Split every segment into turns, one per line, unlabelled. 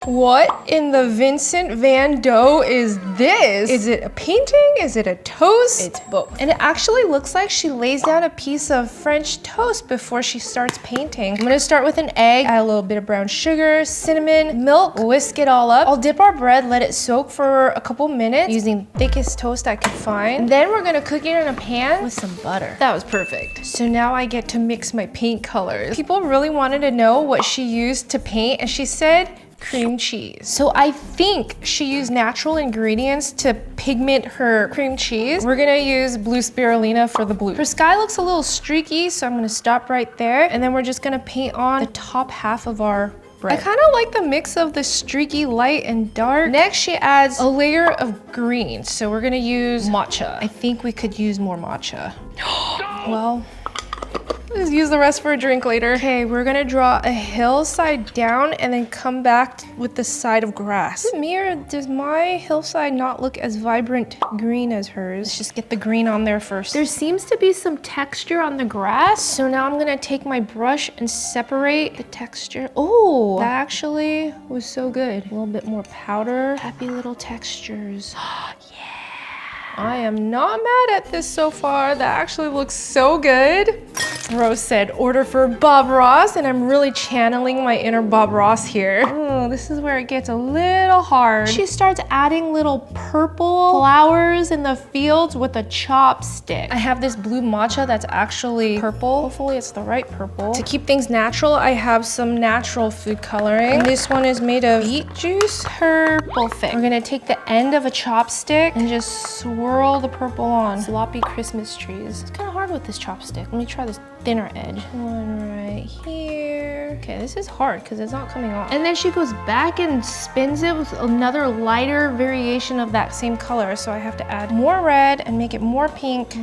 What in the Vincent Van Gogh is this? Is it a painting? Is it a toast? It's both. And it actually looks like she lays down a piece of French toast before she starts painting. I'm gonna start with an egg, add a little bit of brown sugar, cinnamon, milk, whisk it all up. I'll dip our bread, let it soak for a couple minutes using thickest toast I could find. And then we're gonna cook it in a pan with some butter. That was perfect. So now I get to mix my paint colors. People really wanted to know what she used to paint, and she said, cream cheese. So I think she used natural ingredients to pigment her cream cheese. We're gonna use blue spirulina for the blue. Her sky looks a little streaky, so I'm gonna stop right there. And then we're just gonna paint on the top half of our bread. I kind of like the mix of the streaky light and dark. Next, she adds a layer of green. So we're gonna use matcha. I think we could use more matcha. Well, let's use the rest for a drink later. Okay, we're gonna draw a hillside down and then come back with the side of grass. Mir, does my hillside not look as vibrant green as hers? Let's just get the green on there first. There seems to be some texture on the grass. So now I'm gonna take my brush and separate the texture. Oh, that actually was so good. A little bit more powder. Happy little textures. Yeah. I am not mad at this so far. That actually looks so good. Rose said, order for Bob Ross, and I'm really channeling my inner Bob Ross here. Oh, this is where it gets a little hard. She starts adding little purple flowers in the fields with a chopstick. I have this blue matcha that's actually purple. Hopefully it's the right purple. To keep things natural, I have some natural food coloring. And this one is made of beet juice. Perfect. We're gonna take the end of a chopstick and just swirl the purple on. Sloppy Christmas trees. It's kind of hard with this chopstick. Let me try this thinner edge. One right here. Okay, this is hard because it's not coming off. And then she goes back and spins it with another lighter variation of that same color. So I have to add more red and make it more pink.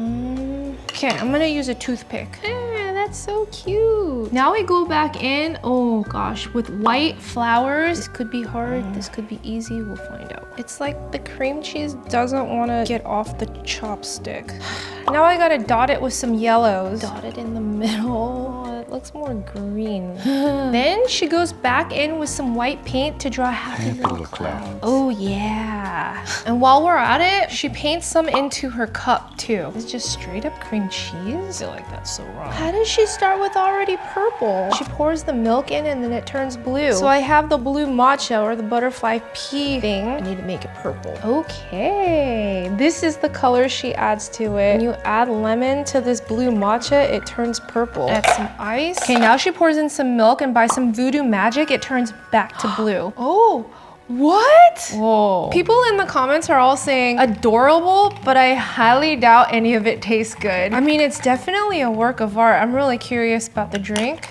Okay, I'm gonna use a toothpick. That's so cute. Now we go back in, oh gosh, with white flowers. This could be hard, this could be easy, we'll find out. It's like the cream cheese doesn't want to get off the chopstick. Now I gotta dot it with some yellows. Dot it in the middle. Oh, it looks more green. Then she goes back in with some white paint to draw happy little clouds. Oh yeah. And while we're at it, she paints some into her cup too. It's just straight up cream cheese. I feel like that's so wrong. How does she start with already purple? She pours the milk in and then it turns blue. So I have the blue matcha or the butterfly pea thing. I need to make it purple. Okay, this is the color she adds to it. When you add lemon to this blue matcha, it turns purple. Add some ice. Okay, now she pours in some milk, and by some voodoo magic, it turns back to blue. Oh. What? Whoa. People in the comments are all saying adorable, but I highly doubt any of it tastes good. I mean, it's definitely a work of art. I'm really curious about the drink.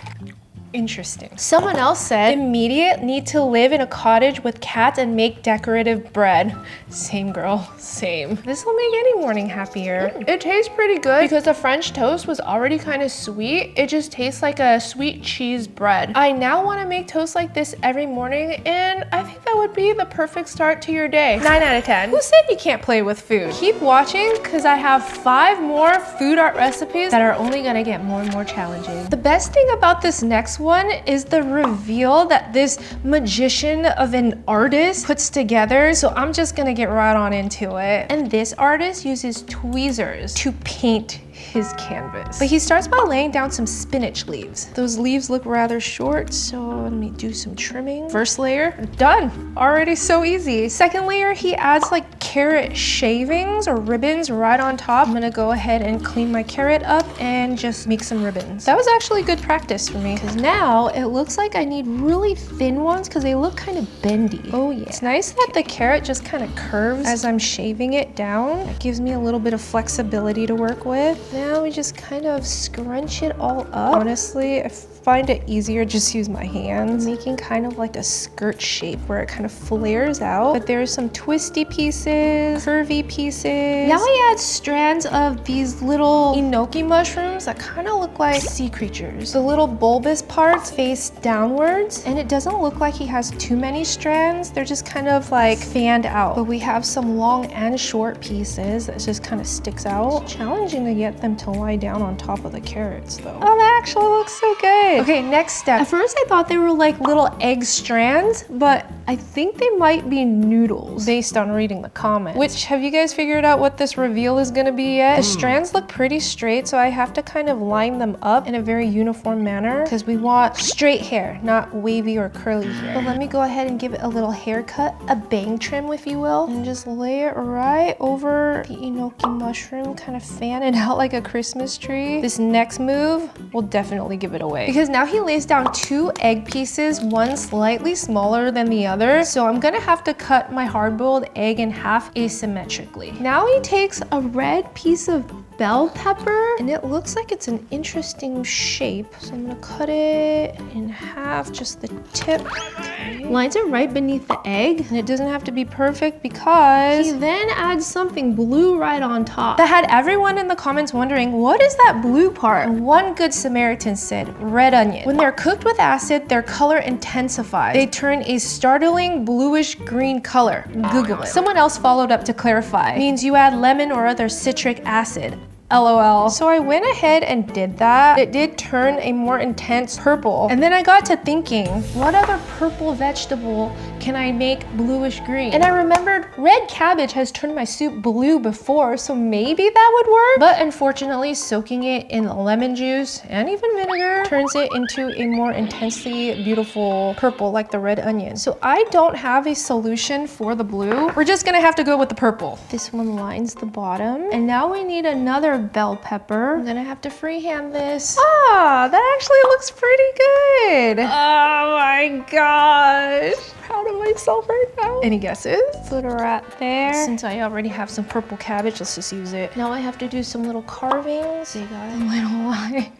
Interesting. Someone else said, immediate need to live in a cottage with cats and make decorative bread. Same girl, same. This will make any morning happier. It tastes pretty good because the French toast was already kind of sweet. It just tastes like a sweet cheese bread. I now want to make toast like this every morning, and I think that would be the perfect start to your day. 9 out of 10. Who said you can't play with food? Keep watching because I have 5 more food art recipes that are only gonna get more and more challenging. The best thing about this next one is the reveal that this magician of an artist puts together. So I'm just gonna get right on into it. And this artist uses tweezers to paint his canvas. But he starts by laying down some spinach leaves. Those leaves look rather short, so let me do some trimming. First layer, done. Already so easy. Second layer, he adds like carrot shavings or ribbons right on top. I'm gonna go ahead and clean my carrot up and just make some ribbons. That was actually good practice for me because now it looks like I need really thin ones because they look kind of bendy. Oh yeah. It's nice that the carrot just kind of curves as I'm shaving it down. It gives me a little bit of flexibility to work with. Now we just kind of scrunch it all up. Honestly, I find it easier just use my hands. Making kind of like a skirt shape where it kind of flares out. But there's some twisty pieces, curvy pieces. Now he adds strands of these little enoki mushrooms that kind of look like sea creatures. The little bulbous parts face downwards, and it doesn't look like he has too many strands. They're just kind of like fanned out. But we have some long and short pieces that just kind of sticks out. It's challenging to get them to lie down on top of the carrots though. Oh, that actually looks so good. good. Okay, next step. At first I thought they were like little egg strands, but I think they might be noodles based on reading the comments. Which, have you guys figured out what this reveal is gonna be yet? The strands look pretty straight, so I have to kind of line them up in a very uniform manner because we want straight hair, not wavy or curly hair. But let me go ahead and give it a little haircut, a bang trim if you will, and just lay it right over the enoki mushroom, kind of fan it out like a Christmas tree. This next move will definitely give it away because now he lays down 2 egg pieces, one slightly smaller than the other. So I'm gonna have to cut my hard-boiled egg in half asymmetrically. Now he takes a red piece of bell pepper and it looks like it's an interesting shape. So I'm gonna cut it in half, just the tip. Okay. Lines it right beneath the egg, and it doesn't have to be perfect because he then adds something blue right on top. That had everyone in the comments wondering, what is that blue part? And one good Samaritan said, red onion. When they're cooked with acid, their color intensifies. They turn a startling bluish green color. Google it. Someone else followed up to clarify. Means you add lemon or other citric acid. LOL. So I went ahead and did that. It did turn a more intense purple. And then I got to thinking, what other purple vegetable can I make bluish green? And I remembered red cabbage has turned my soup blue before, so maybe that would work. But unfortunately, soaking it in lemon juice and even vinegar turns it into a more intensely beautiful purple like the red onion. So I don't have a solution for the blue. We're just gonna have to go with the purple. This one lines the bottom. And now we need another bell pepper. I'm gonna have to freehand this. Ah, that actually looks pretty good. Oh my gosh. Proud of myself right now. Any guesses? Put her right there. Since I already have some purple cabbage, let's just use it. Now I have to do some little carvings. They got a little line.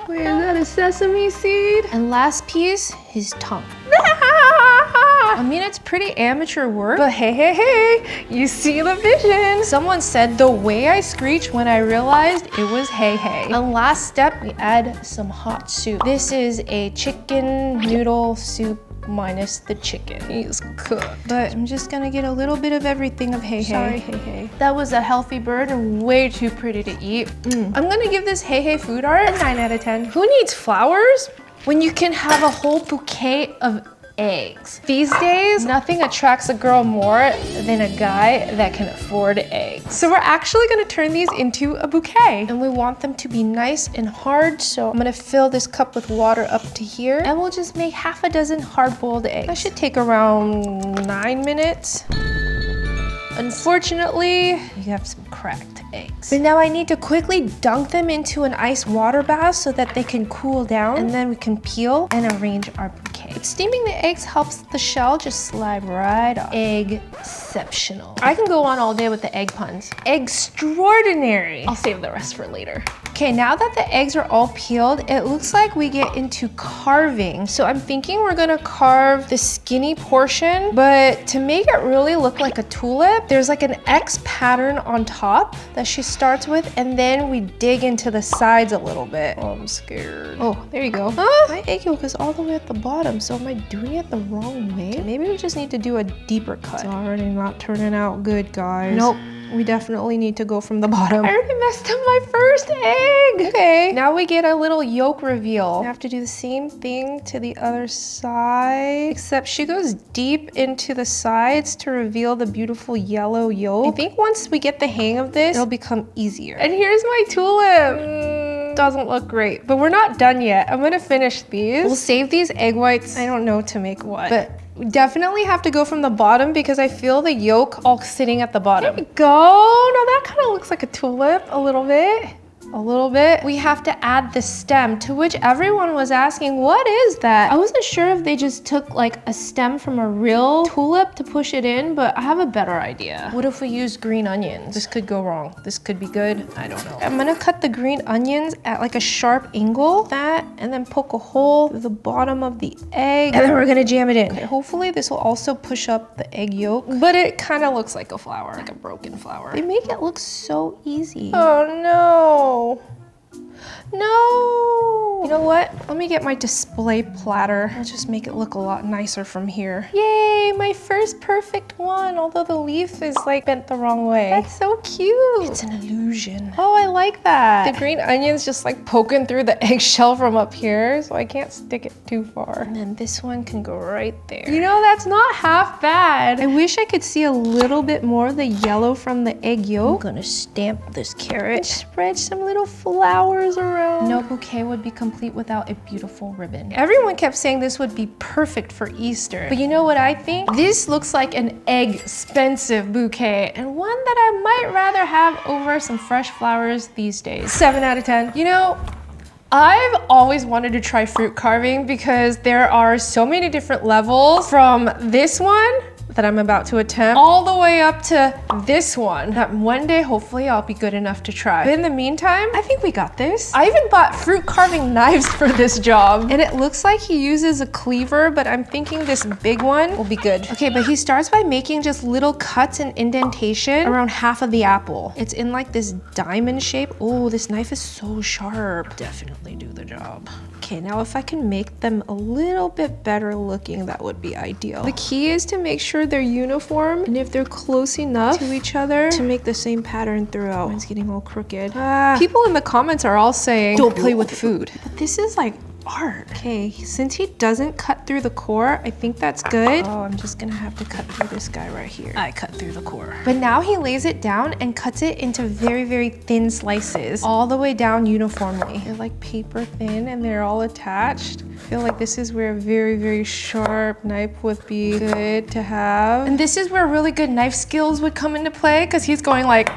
Wait, is that a sesame seed? And last piece, his tongue. I mean, it's pretty amateur work, but hey, you see the vision. Someone said the way I screeched when I realized it was hey. And last step, we add some hot soup. This is a chicken noodle soup minus the chicken. He's cooked. But I'm just gonna get a little bit of everything of hey. Sorry, hey. That was a healthy bird and way too pretty to eat. I'm gonna give this hey food art a 9 out of 10. Who needs flowers when you can have a whole bouquet of eggs? These days, nothing attracts a girl more than a guy that can afford eggs. So we're actually gonna turn these into a bouquet, and we want them to be nice and hard. So I'm gonna fill this cup with water up to here, and we'll just make half a dozen hard-boiled eggs. That should take around 9 minutes. Unfortunately, you have some cracked eggs. But now I need to quickly dunk them into an ice water bath so that they can cool down, and then we can peel and arrange our bouquet. But steaming the eggs helps the shell just slide right off. Egg-ceptional. I can go on all day with the egg puns. Extraordinary. I'll save the rest for later. Okay, now that the eggs are all peeled, it looks like we get into carving. So I'm thinking we're gonna carve the skinny portion, but to make it really look like a tulip, there's like an X pattern on top that she starts with, and then we dig into the sides a little bit. Oh, I'm scared. Oh, there you go. My egg yolk is all the way at the bottom, so am I doing it the wrong way? Okay, maybe we just need to do a deeper cut. It's already not turning out good, guys. Nope. We definitely need to go from the bottom. I already messed up my first egg. Okay, now we get a little yolk reveal. I have to do the same thing to the other side, except she goes deep into the sides to reveal the beautiful yellow yolk. I think once we get the hang of this, it'll become easier. And here's my tulip. Doesn't look great, but we're not done yet. I'm gonna finish these. We'll save these egg whites. I don't know to make what, but we definitely have to go from the bottom because I feel the yolk all sitting at the bottom. There we go. Now that kind of looks like a tulip a little bit. A little bit. We have to add the stem, to which everyone was asking, what is that? I wasn't sure if they just took like a stem from a real tulip to push it in, but I have a better idea. What if we use green onions? This could go wrong. This could be good. I don't know. I'm gonna cut the green onions at like a sharp angle, that, and then poke a hole through the bottom of the egg, and then we're gonna jam it in. Okay, hopefully this will also push up the egg yolk, but it kind of looks like a flower, like a broken flower. They make it look so easy. Oh no. No! You know what? Let me get my display platter. I'll just make it look a lot nicer from here. Yay, my first perfect one, although the leaf is like bent the wrong way. That's so cute. It's an illusion. Oh, I like that. The green onion's just like poking through the eggshell from up here, so I can't stick it too far. And then this one can go right there. You know, that's not half bad. I wish I could see a little bit more of the yellow from the egg yolk. I'm gonna stamp this carrot and spread some little flowers around. No bouquet would be complete without a beautiful ribbon. Everyone kept saying this would be perfect for Easter, but you know what I think? This looks like an egg-spensive bouquet, and one that I might rather have over some fresh flowers these days. 7 out of 10. You know, I've always wanted to try fruit carving because there are so many different levels, from this one that I'm about to attempt all the way up to this one that one day hopefully I'll be good enough to try. But in the meantime, I think we got this. I even bought fruit carving knives for this job, and it looks like he uses a cleaver, but I'm thinking this big one will be good. Okay, but he starts by making just little cuts and indentation around half of the apple. It's in like this diamond shape. Oh, this knife is so sharp. Definitely do the job. Okay, now if I can make them a little bit better looking, that would be ideal. The key is to make sure they're uniform, and if they're close enough to each other to make the same pattern throughout. Mine's getting all crooked. People in the comments are all saying, don't play with food. But this is like art. Okay, since he doesn't cut through the core, I think that's good. Oh, I'm just gonna have to cut through this guy right here. I cut through the core. But now he lays it down and cuts it into very, very thin slices, all the way down uniformly. They're like paper thin and they're all attached. I feel like this is where a very, very sharp knife would be good to have. And this is where really good knife skills would come into play, because he's going like,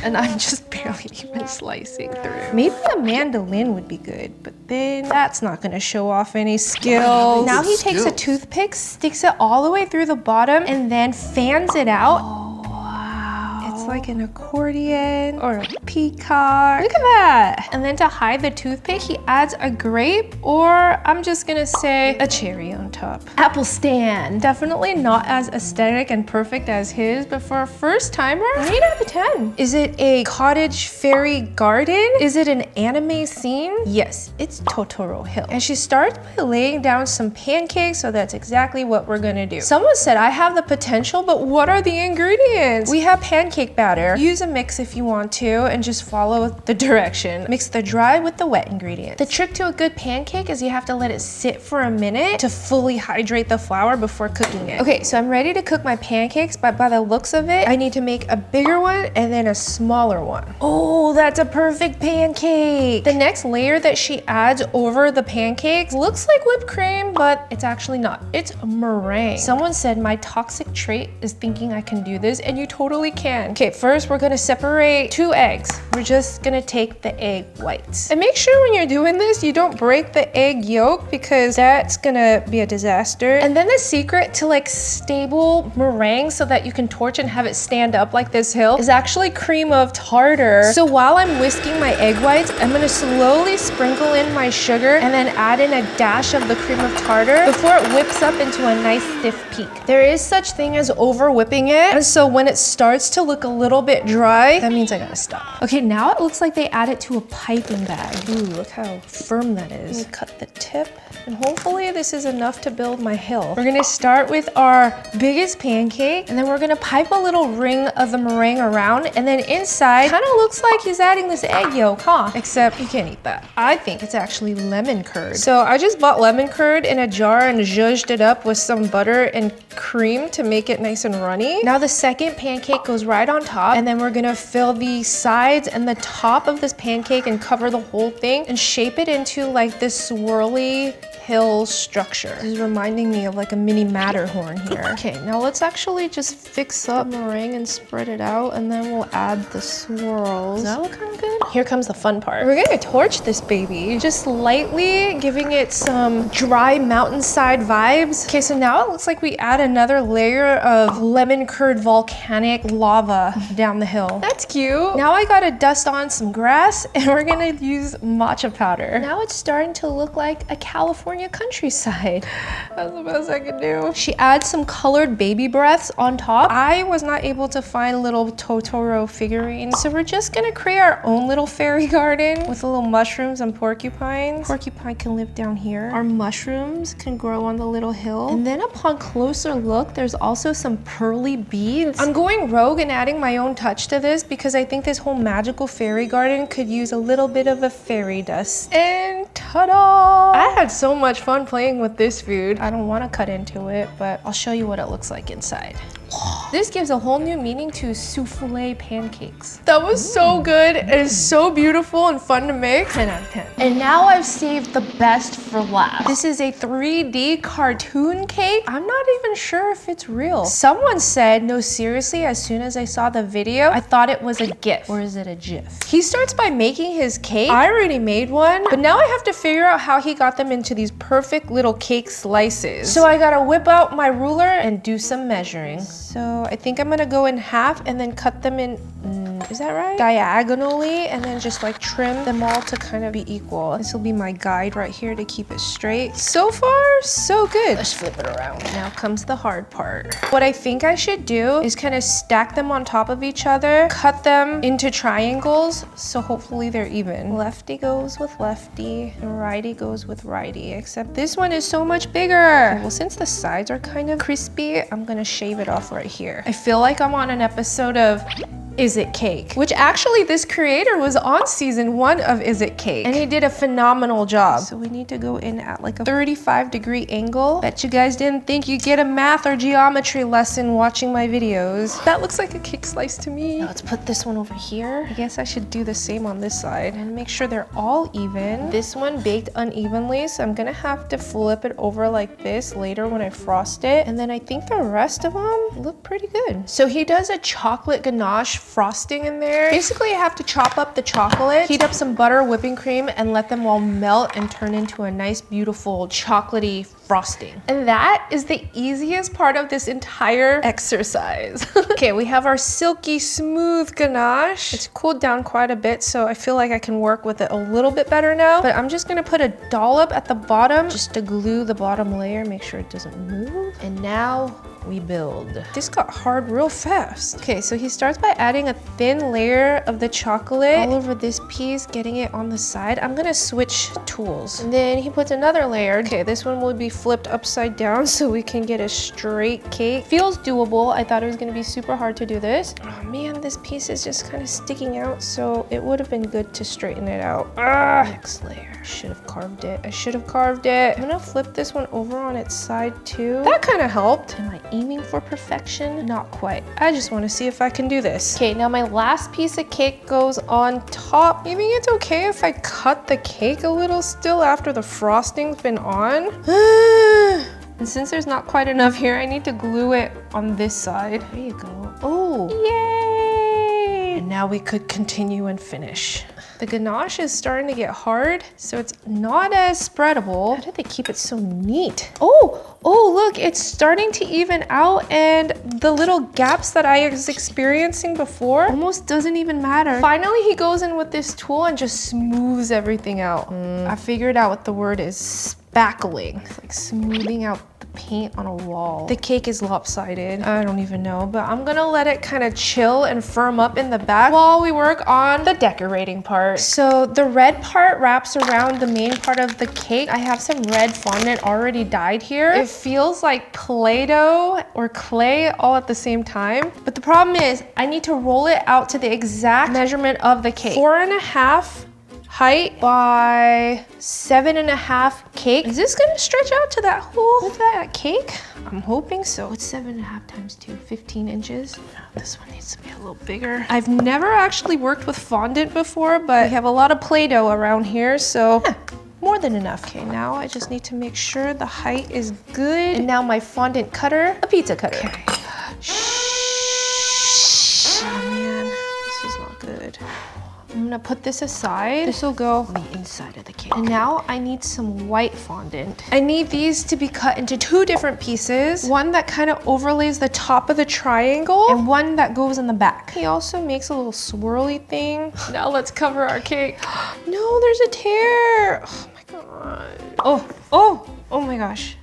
and I'm just barely even slicing through. Maybe a mandolin would be good, but then that's not gonna show off any skills. Now he takes a toothpick, sticks it all the way through the bottom, and then fans it out. Oh, wow. It's like an accordion or a peacock. Look at that. And then to hide the toothpick, he adds a grape, or I'm just gonna say a cherry on top. Apple stand. Definitely not as aesthetic and perfect as his, but for a first timer, 8 out of 10. Is it a cottage fairy garden? Is it an anime scene? Yes, it's Totoro Hill. And she starts by laying down some pancakes, so that's exactly what we're gonna do. Someone said I have the potential, but what are the ingredients? We have pancake batter. Use a mix if you want to, and just follow the direction. Mix the dry with the wet ingredients. The trick to a good pancake is you have to let it sit for a minute to fully hydrate the flour before cooking it. Okay, so I'm ready to cook my pancakes, but by the looks of it, I need to make a bigger one and then a smaller one. Oh, that's a perfect pancake. The next layer that she adds over the pancakes looks like whipped cream, but it's actually not. It's meringue. Someone said my toxic trait is thinking I can do this, and you totally can. Okay, first we're gonna separate 2 eggs. We're just gonna take the egg whites. And make sure when you're doing this, you don't break the egg yolk, because that's gonna be a disaster. And then the secret to like stable meringue so that you can torch and have it stand up like this hill is actually cream of tartar. So while I'm whisking my egg whites, I'm gonna slowly sprinkle in my sugar and then add in a dash of the cream of tartar before it whips up into a nice stiff peak. There is such thing as over whipping it, and so when it starts to look a little bit dry, that means I gotta stop. Okay, now it looks like they add it to a piping bag. Ooh, look how firm that is. Cut the tip, and hopefully this is enough to build my hill. We're gonna start with our biggest pancake, and then we're gonna pipe a little ring of the meringue around, and then inside kind of looks like he's adding this egg yolk, huh? Except you can't eat that. I think it's actually lemon curd. So I just bought lemon curd in a jar and zhuzhed it up with some butter and cream to make it nice and runny. Now the second pancake goes right on top, and then we're gonna fill the sides and the top of this pancake and cover the whole thing and shape it into like this swirly hill structure. This is reminding me of like a mini Matterhorn here. Okay, now let's actually just fix up meringue and spread it out, and then we'll add the swirls. Does that look kind of good? Here comes the fun part. We're gonna torch this baby, just lightly giving it some dry mountainside vibes. Okay, so now it looks like we add another layer of lemon curd volcanic lava down the hill. That's cute. Now I gotta dust on some grass, and we're gonna use matcha powder. Now it's starting to look like a California California countryside. That's the best I could do. She adds some colored baby breaths on top. I was not able to find little Totoro figurines, so we're just gonna create our own little fairy garden with little mushrooms and porcupines. Porcupine can live down here. Our mushrooms can grow on the little hill. And then upon closer look, there's also some pearly beads. I'm going rogue and adding my own touch to this because I think this whole magical fairy garden could use a little bit of a fairy dust. And ta-da! I had so much fun playing with this food. I don't want to cut into it, but I'll show you what it looks like inside. This gives a whole new meaning to souffle pancakes. That was so good. It is so beautiful and fun to make. 10 out of 10. And now I've saved the best for last. This is a 3D cartoon cake. I'm not even sure if it's real. Someone said, no, seriously, as soon as I saw the video, I thought it was a GIF. Or is it a GIF? He starts by making his cake. I already made one, but now I have to figure out how he got them into these perfect little cake slices. So I gotta whip out my ruler and do some measuring. So I think I'm gonna go in half and then cut them in, is that right? Diagonally, and then just like trim them all to kind of be equal. This will be my guide right here to keep it straight. So far, so good. Let's flip it around. Now comes the hard part. What I think I should do is kind of stack them on top of each other, cut them into triangles, so hopefully they're even. Lefty goes with lefty, and righty goes with righty, except this one is so much bigger. Okay, well, since the sides are kind of crispy, I'm gonna shave it off right here. I feel like I'm on an episode of Is It Cake? Which actually this creator was on season 1 of Is It Cake, and he did a phenomenal job. So we need to go in at like a 35-degree angle. Bet you guys didn't think you'd get a math or geometry lesson watching my videos. That looks like a cake slice to me. Now let's put this one over here. I guess I should do the same on this side and make sure they're all even. This one baked unevenly, so I'm gonna have to flip it over like this later when I frost it. And then I think the rest of them look pretty good. So he does a chocolate ganache frosting in there. Basically, I have to chop up the chocolate, heat up some butter, whipping cream, and let them all melt and turn into a nice, beautiful, chocolatey frosting. And that is the easiest part of this entire exercise. Okay, we have our silky smooth ganache. It's cooled down quite a bit, so I feel like I can work with it a little bit better now. But I'm just gonna put a dollop at the bottom just to glue the bottom layer, make sure it doesn't move. And now we build. This got hard real fast. Okay, so he starts by adding a thin layer of the chocolate all over this piece, getting it on the side. I'm gonna switch tools. And then he puts another layer. Okay, this one will be flipped upside down so we can get a straight cake. Feels doable. I thought it was gonna be super hard to do this. Oh man, this piece is just kind of sticking out, so it would have been good to straighten it out. Next layer. Should have carved it. I should have carved it. I'm gonna flip this one over on its side too. That kind of helped. Am I aiming for perfection? Not quite. I just want to see if I can do this. Okay, now my last piece of cake goes on top. You think it's okay if I cut the cake a little still after the frosting's been on? And since there's not quite enough here, I need to glue it on this side. There you go. Oh, yay! And now we could continue and finish. The ganache is starting to get hard, so it's not as spreadable. How did they keep it so neat? Oh, look, it's starting to even out, and the little gaps that I was experiencing before almost doesn't even matter. Finally, he goes in with this tool and just smooths everything out. I figured out what the word is. Spackling. It's like smoothing out the paint on a wall. The cake is lopsided. I don't even know, but I'm gonna let it kind of chill and firm up in the back while we work on the decorating part. So the red part wraps around the main part of the cake. I have some red fondant already dyed here. It feels like Play-Doh or clay all at the same time. But the problem is I need to roll it out to the exact measurement of the cake. 4.5 height by 7.5 cake. Is this gonna stretch out to that whole that cake? I'm hoping so. What's 7.5 times 2? 15 inches. This one needs to be a little bigger. I've never actually worked with fondant before, but we have a lot of Play-Doh around here, so more than enough. Okay, now I just need to make sure the height is good. And now my fondant cutter, a pizza cutter. Okay. Shh. Oh man, this is not good. I'm gonna put this aside. This will go on the inside of the cake. And now I need some white fondant. I need these to be cut into 2 different pieces. One that kind of overlays the top of the triangle and one that goes in the back. He also makes a little swirly thing. Now let's cover our cake. No, there's a tear. Oh my God. Oh. Oh my gosh.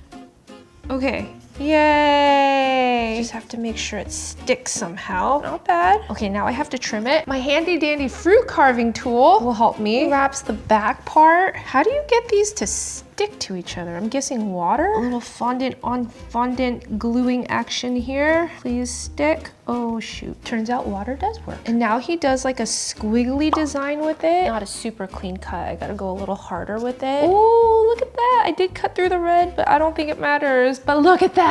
Okay. Yay! Just have to make sure it sticks somehow. Not bad. Okay, now I have to trim it. My handy dandy fruit carving tool will help me. Wraps the back part. How do you get these to stick to each other? I'm guessing water. A little fondant on fondant gluing action here. Please stick. Oh shoot. Turns out water does work. And now he does like a squiggly design with it. Not a super clean cut. I gotta go a little harder with it. Oh, look at that. I did cut through the red, but I don't think it matters. But look at that.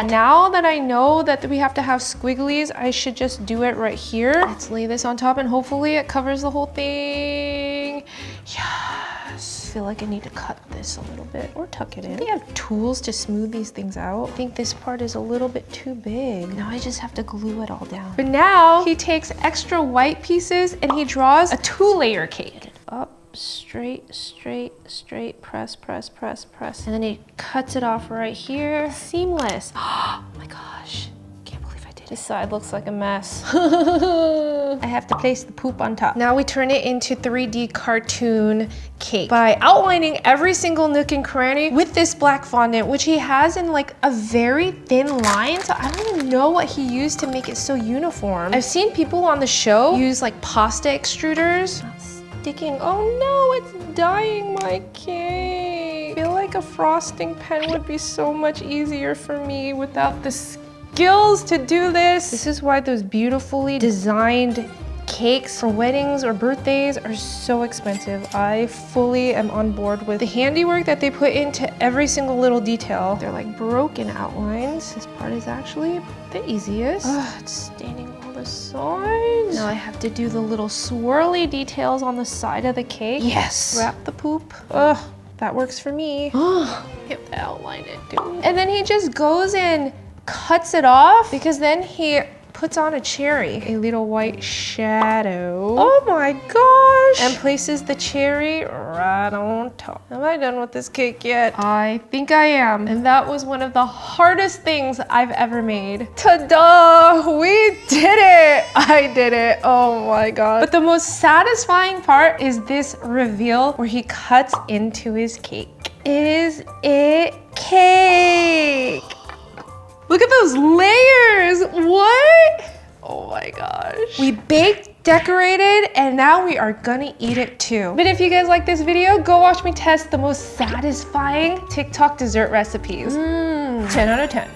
Now that I know that we have to have squigglies, I should just do it right here. Let's lay this on top and hopefully it covers the whole thing. Yes. I feel like I need to cut this a little bit or tuck it in. They have tools to smooth these things out. I think this part is a little bit too big. Now I just have to glue it all down. But now he takes extra white pieces and he draws a 2-layer cake. Get it up, straight, straight, straight, press, press, press, press. And then he cuts it off right here. Seamless. Oh my gosh. This side looks like a mess. I have to place the poop on top. Now we turn it into 3D cartoon cake by outlining every single nook and cranny with this black fondant, which he has in like a very thin line. So I don't even know what he used to make it so uniform. I've seen people on the show use like pasta extruders. Not sticking. Oh no, it's dyeing my cake. I feel like a frosting pen would be so much easier for me without this skills to do this. This is why those beautifully designed cakes for weddings or birthdays are so expensive. I fully am on board with the handiwork that they put into every single little detail. They're like broken outlines. This part is actually the easiest. It's staining all the sides. Now I have to do the little swirly details on the side of the cake. Yes. Wrap the poop. That works for me. You have to outline it, dude. And then he just goes in, cuts it off, because then he puts on a cherry, a little white shadow. Oh my gosh! And places the cherry right on top. Am I done with this cake yet? I think I am. And that was one of the hardest things I've ever made. Ta-da! We did it! I did it. Oh my god. But the most satisfying part is this reveal where he cuts into his cake. Is it cake? Look at those layers, what? Oh my gosh. We baked, decorated, and now we are gonna eat it too. But if you guys like this video, go watch me test the most satisfying TikTok dessert recipes. 10 out of 10.